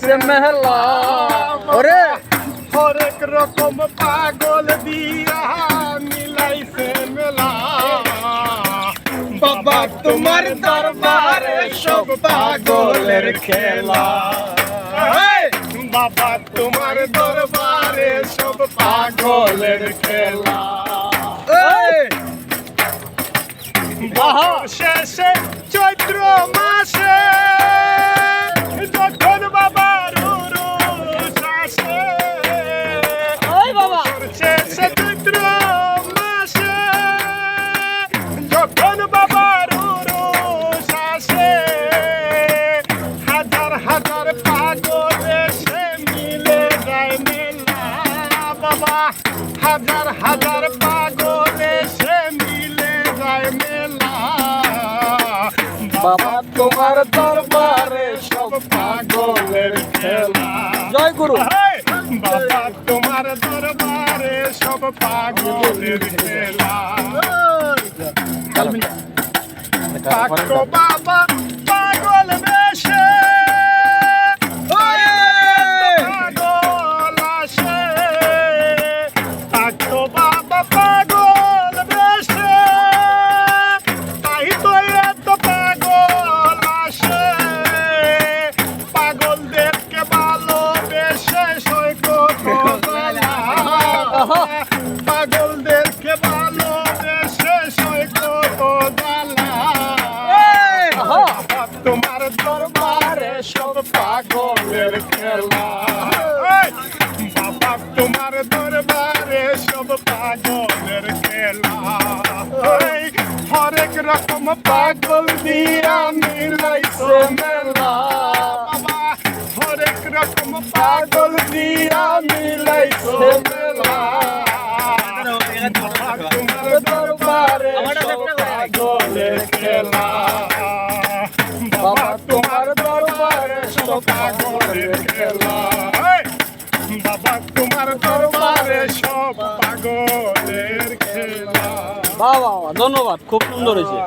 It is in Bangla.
মিলাইছে মেলা ওরে হরেক রকম পাগল দিয়া মিলাইছে মেলা বাবা তোমার দরবারে সব পাগলের খেলা বাবা তোমার দরবারে সব পাগলের খেলা শেষে চৈত্র মাসে যখন বাবার আসে শেষে চৈত্র মাসে যখন বাবার আসে হাজার হাজার পাগল এসে মিলে যায় মেলা বাবা হাজার হাজার পাগল এসে মিলে যায় মেলা বাবা তোমার দরবারে সব পাগলের খেলা জয় গুরু বাবা তোমার দরবারে সব পাগলের খেলা পাগল বাবা পাগল বেশে পাগল আসে পাগল বাবা পাগল বেশে তাই তো এত পাগল আসে পাগলদেরকে ভালোবেসে সৈকত পাগলদেরকে ভালোবেসে সৈকত তোমার দরবারে সব পাগলের খেলা বাবা তোমার দরবারে সব পাগলের খেলা হরেক রকম পাগল দিয়া মিলাইছে মেলা বাবা হরেক রকম পাগল দিয়া মিলাইছে মেলা তোমার দরবারে সব পাগলের খেলা বাবা তোমার দরবারে সব পাগলের খেলা বাবা তোমার দরবারে সব পাগলের খেলা বাবা ধন্যবাদ খুব সুন্দর হয়েছে